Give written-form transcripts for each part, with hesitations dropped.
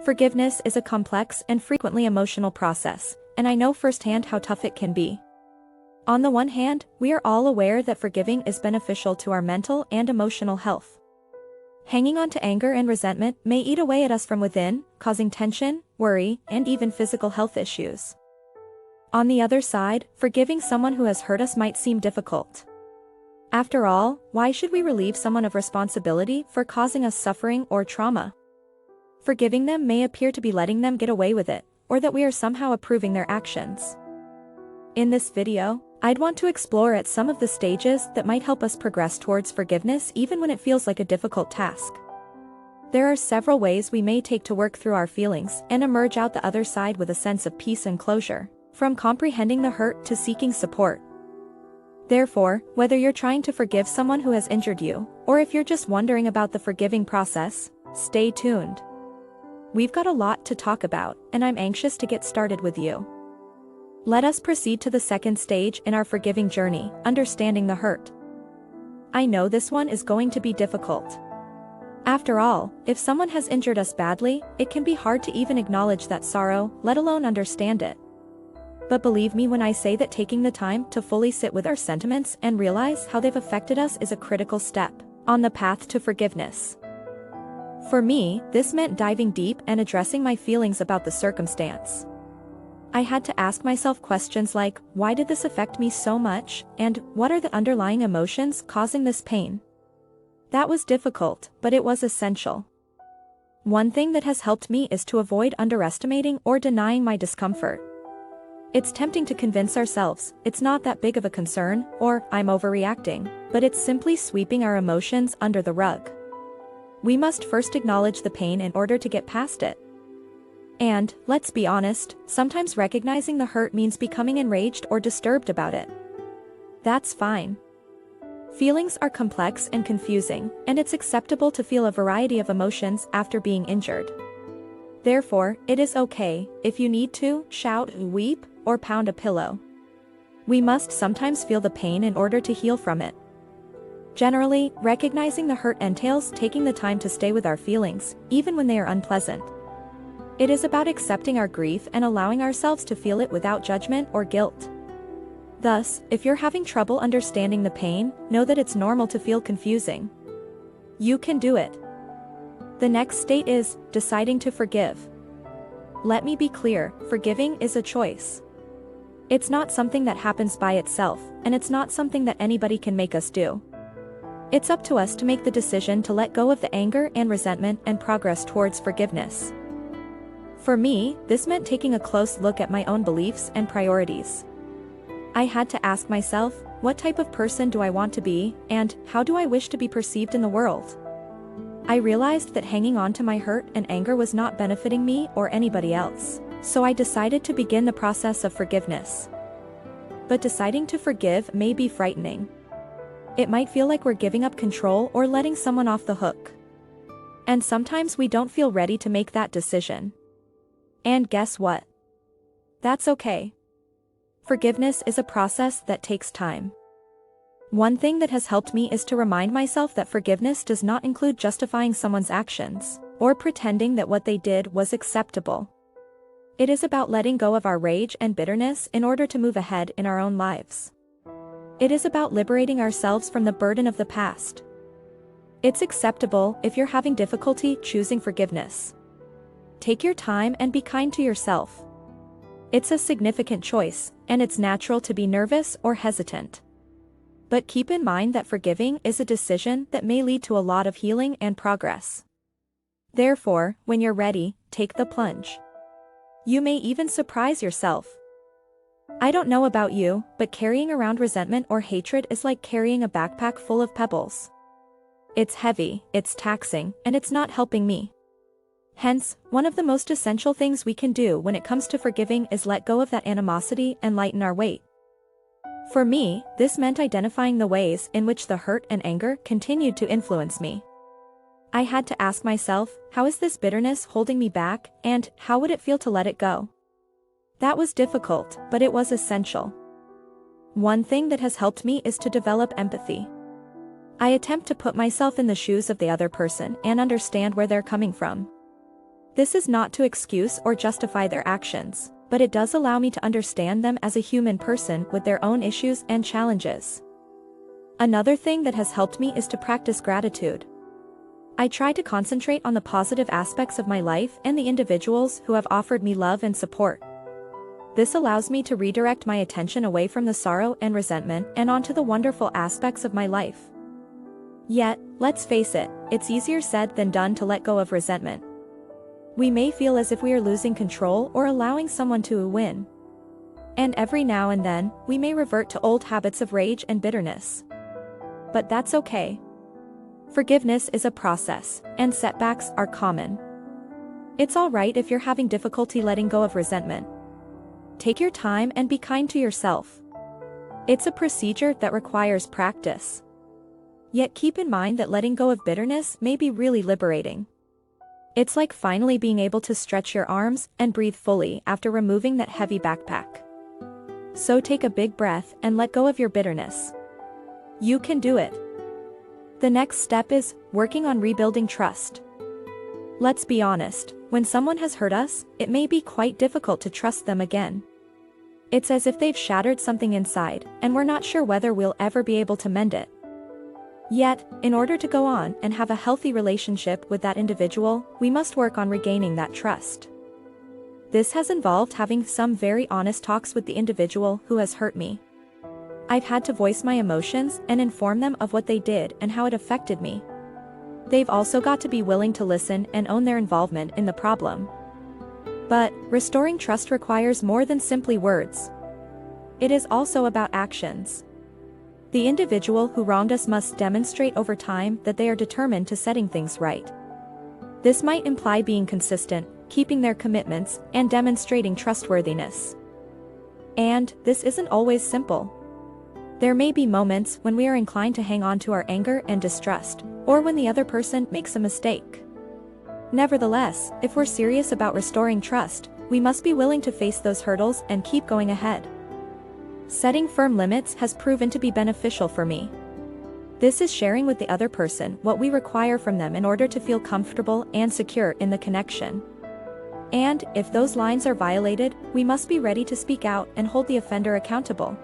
Forgiveness is a complex and frequently emotional process, and I know firsthand how tough it can be. On the one hand, we are all aware that forgiving is beneficial to our mental and emotional health. Hanging on to anger and resentment may eat away at us from within, causing tension, worry, and even physical health issues. On the other side, forgiving someone who has hurt us might seem difficult. After all, why should we relieve someone of responsibility for causing us suffering or trauma? Forgiving them may appear to be letting them get away with it, or that we are somehow approving their actions. In this video, I'd want to explore at some of the stages that might help us progress towards forgiveness even when it feels like a difficult task. There are several ways we may take to work through our feelings and emerge out the other side with a sense of peace and closure, from comprehending the hurt to seeking support. Therefore, whether you're trying to forgive someone who has injured you, or if you're just wondering about the forgiving process, stay tuned. We've got a lot to talk about, and I'm anxious to get started with you. Let us proceed to the second stage in our forgiving journey, understanding the hurt. I know this one is going to be difficult. After all, if someone has injured us badly, it can be hard to even acknowledge that sorrow, let alone understand it. But believe me when I say that taking the time to fully sit with our sentiments and realize how they've affected us is a critical step on the path to forgiveness. For me, this meant diving deep and addressing my feelings about the circumstance. I had to ask myself questions like, why did this affect me so much, and what are the underlying emotions causing this pain? That was difficult, but it was essential. One thing that has helped me is to avoid underestimating or denying my discomfort. It's tempting to convince ourselves it's not that big of a concern, or I'm overreacting, but it's simply sweeping our emotions under the rug. We must first acknowledge the pain in order to get past it. And, let's be honest, sometimes recognizing the hurt means becoming enraged or disturbed about it. That's fine. Feelings are complex and confusing, and it's acceptable to feel a variety of emotions after being injured. Therefore, it is okay if you need to shout, weep, or pound a pillow. We must sometimes feel the pain in order to heal from it. Generally, recognizing the hurt entails taking the time to stay with our feelings, even when they are unpleasant. It is about accepting our grief and allowing ourselves to feel it without judgment or guilt. Thus, if you're having trouble understanding the pain, know that it's normal to feel confusing. You can do it. The next state is deciding to forgive. Let me be clear, forgiving is a choice. It's not something that happens by itself, and it's not something that anybody can make us do. It's up to us to make the decision to let go of the anger and resentment and progress towards forgiveness. For me, this meant taking a close look at my own beliefs and priorities. I had to ask myself, what type of person do I want to be, and how do I wish to be perceived in the world? I realized that hanging on to my hurt and anger was not benefiting me or anybody else, so I decided to begin the process of forgiveness. But deciding to forgive may be frightening. It might feel like we're giving up control or letting someone off the hook. And sometimes we don't feel ready to make that decision. And guess what? That's okay. Forgiveness is a process that takes time. One thing that has helped me is to remind myself that forgiveness does not include justifying someone's actions, or pretending that what they did was acceptable. It is about letting go of our rage and bitterness in order to move ahead in our own lives. It is about liberating ourselves from the burden of the past. It's acceptable if you're having difficulty choosing forgiveness. Take your time and be kind to yourself. It's a significant choice, and it's natural to be nervous or hesitant. But keep in mind that forgiving is a decision that may lead to a lot of healing and progress. Therefore, when you're ready, take the plunge. You may even surprise yourself. I don't know about you, but carrying around resentment or hatred is like carrying a backpack full of pebbles. It's heavy, it's taxing, and it's not helping me. Hence, one of the most essential things we can do when it comes to forgiving is let go of that animosity and lighten our weight. For me, this meant identifying the ways in which the hurt and anger continued to influence me. I had to ask myself, how is this bitterness holding me back, and how would it feel to let it go? That was difficult, but it was essential. One thing that has helped me is to develop empathy. I attempt to put myself in the shoes of the other person and understand where they're coming from. This is not to excuse or justify their actions, but it does allow me to understand them as a human person with their own issues and challenges. Another thing that has helped me is to practice gratitude. I try to concentrate on the positive aspects of my life and the individuals who have offered me love and support. This allows me to redirect my attention away from the sorrow and resentment and onto the wonderful aspects of my life. Yet, let's face it, it's easier said than done to let go of resentment. We may feel as if we are losing control or allowing someone to win. And every now and then, we may revert to old habits of rage and bitterness. But that's okay. Forgiveness is a process, and setbacks are common. It's alright if you're having difficulty letting go of resentment. Take your time and be kind to yourself. It's a procedure that requires practice. Yet keep in mind that letting go of bitterness may be really liberating. It's like finally being able to stretch your arms and breathe fully after removing that heavy backpack. So take a big breath and let go of your bitterness. You can do it. The next step is working on rebuilding trust. Let's be honest, when someone has hurt us, it may be quite difficult to trust them again. It's as if they've shattered something inside, and we're not sure whether we'll ever be able to mend it. Yet, in order to go on and have a healthy relationship with that individual, we must work on regaining that trust. This has involved having some very honest talks with the individual who has hurt me. I've had to voice my emotions and inform them of what they did and how it affected me. They've also got to be willing to listen and own their involvement in the problem. But, restoring trust requires more than simply words. It is also about actions. The individual who wronged us must demonstrate over time that they are determined to setting things right. This might imply being consistent, keeping their commitments, and demonstrating trustworthiness. And, this isn't always simple. There may be moments when we are inclined to hang on to our anger and distrust, or when the other person makes a mistake. Nevertheless, if we're serious about restoring trust, we must be willing to face those hurdles and keep going ahead. Setting firm limits has proven to be beneficial for me. This is sharing with the other person what we require from them in order to feel comfortable and secure in the connection. And, if those lines are violated, we must be ready to speak out and hold the offender accountable.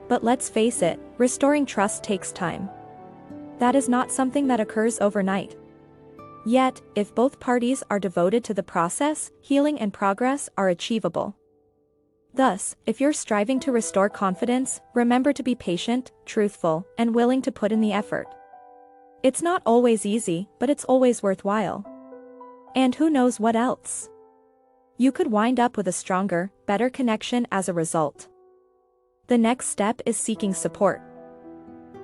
But let's face it, restoring trust takes time. That is not something that occurs overnight. Yet, if both parties are devoted to the process, healing and progress are achievable. Thus, if you're striving to restore confidence, remember to be patient, truthful, and willing to put in the effort. It's not always easy, but it's always worthwhile. And who knows what else? You could wind up with a stronger, better connection as a result. The next step is seeking support.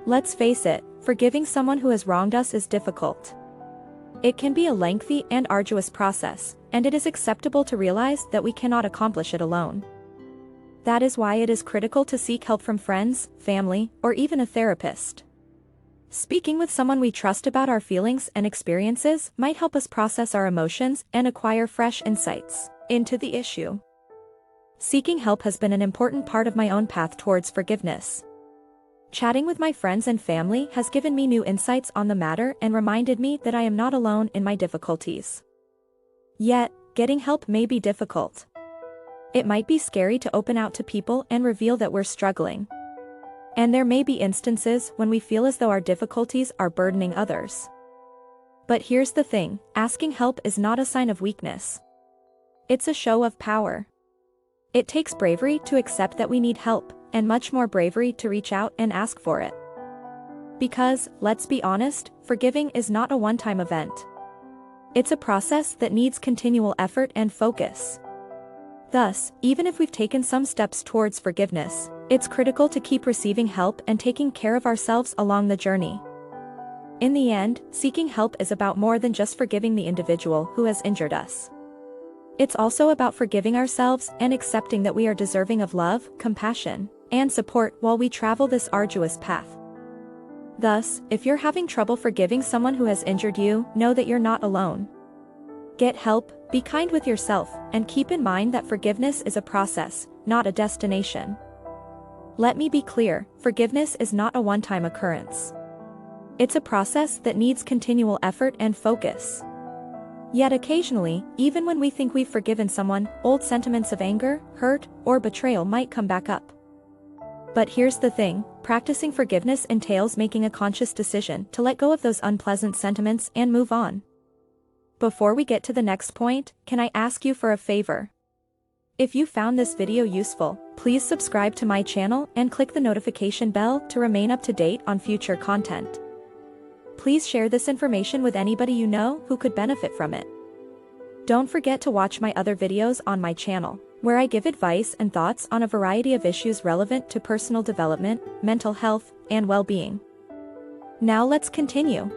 Let's face it, forgiving someone who has wronged us is difficult. It can be a lengthy and arduous process, and it is acceptable to realize that we cannot accomplish it alone. That is why it is critical to seek help from friends, family, or even a therapist. Speaking with someone we trust about our feelings and experiences might help us process our emotions and acquire fresh insights into the issue. Seeking help has been an important part of my own path towards forgiveness. Chatting with my friends and family has given me new insights on the matter and reminded me that I am not alone in my difficulties. Yet, getting help may be difficult. It might be scary to open out to people and reveal that we're struggling. And there may be instances when we feel as though our difficulties are burdening others. But here's the thing, asking help is not a sign of weakness. It's a show of power. It takes bravery to accept that we need help, and much more bravery to reach out and ask for it. Because, let's be honest, forgiving is not a one-time event. It's a process that needs continual effort and focus. Thus, even if we've taken some steps towards forgiveness, it's critical to keep receiving help and taking care of ourselves along the journey. In the end, seeking help is about more than just forgiving the individual who has injured us. It's also about forgiving ourselves and accepting that we are deserving of love, compassion, and support while we travel this arduous path. Thus, if you're having trouble forgiving someone who has injured you, know that you're not alone. Get help, be kind with yourself, and keep in mind that forgiveness is a process, not a destination. Let me be clear, forgiveness is not a one-time occurrence. It's a process that needs continual effort and focus. Yet occasionally, even when we think we've forgiven someone, old sentiments of anger, hurt, or betrayal might come back up. But here's the thing, practicing forgiveness entails making a conscious decision to let go of those unpleasant sentiments and move on. Before we get to the next point, can I ask you for a favor? If you found this video useful, please subscribe to my channel and click the notification bell to remain up to date on future content. Please share this information with anybody you know who could benefit from it. Don't forget to watch my other videos on my channel, where I give advice and thoughts on a variety of issues relevant to personal development, mental health, and well-being. Now let's continue.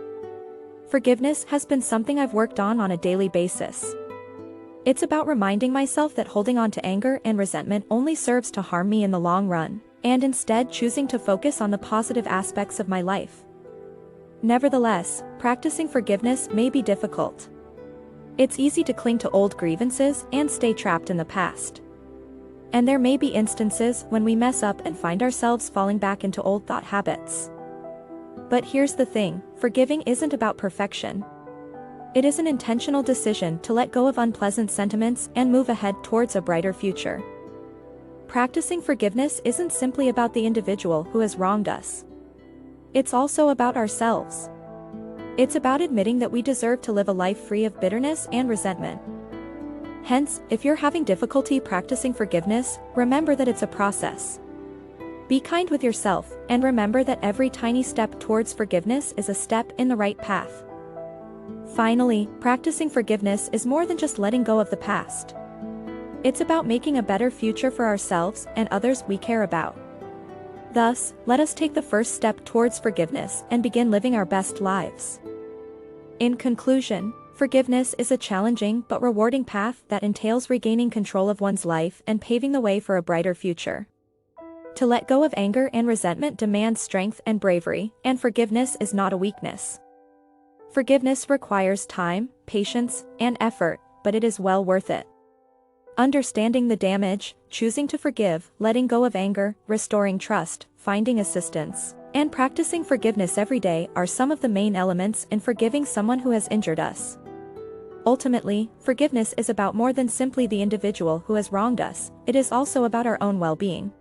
Forgiveness has been something I've worked on a daily basis. It's about reminding myself that holding on to anger and resentment only serves to harm me in the long run, and instead choosing to focus on the positive aspects of my life. Nevertheless, practicing forgiveness may be difficult. It's easy to cling to old grievances and stay trapped in the past. And there may be instances when we mess up and find ourselves falling back into old thought habits. But here's the thing, forgiving isn't about perfection. It is an intentional decision to let go of unpleasant sentiments and move ahead towards a brighter future. Practicing forgiveness isn't simply about the individual who has wronged us. It's also about ourselves. It's about admitting that we deserve to live a life free of bitterness and resentment. Hence, if you're having difficulty practicing forgiveness, remember that it's a process. Be kind with yourself, and remember that every tiny step towards forgiveness is a step in the right path. Finally, practicing forgiveness is more than just letting go of the past. It's about making a better future for ourselves and others we care about. Thus, let us take the first step towards forgiveness and begin living our best lives. In conclusion, forgiveness is a challenging but rewarding path that entails regaining control of one's life and paving the way for a brighter future. To let go of anger and resentment demands strength and bravery, and forgiveness is not a weakness. Forgiveness requires time, patience, and effort, but it is well worth it. Understanding the damage, choosing to forgive, letting go of anger, restoring trust, finding assistance, and practicing forgiveness every day are some of the main elements in forgiving someone who has injured us. Ultimately, forgiveness is about more than simply the individual who has wronged us, it is also about our own well-being.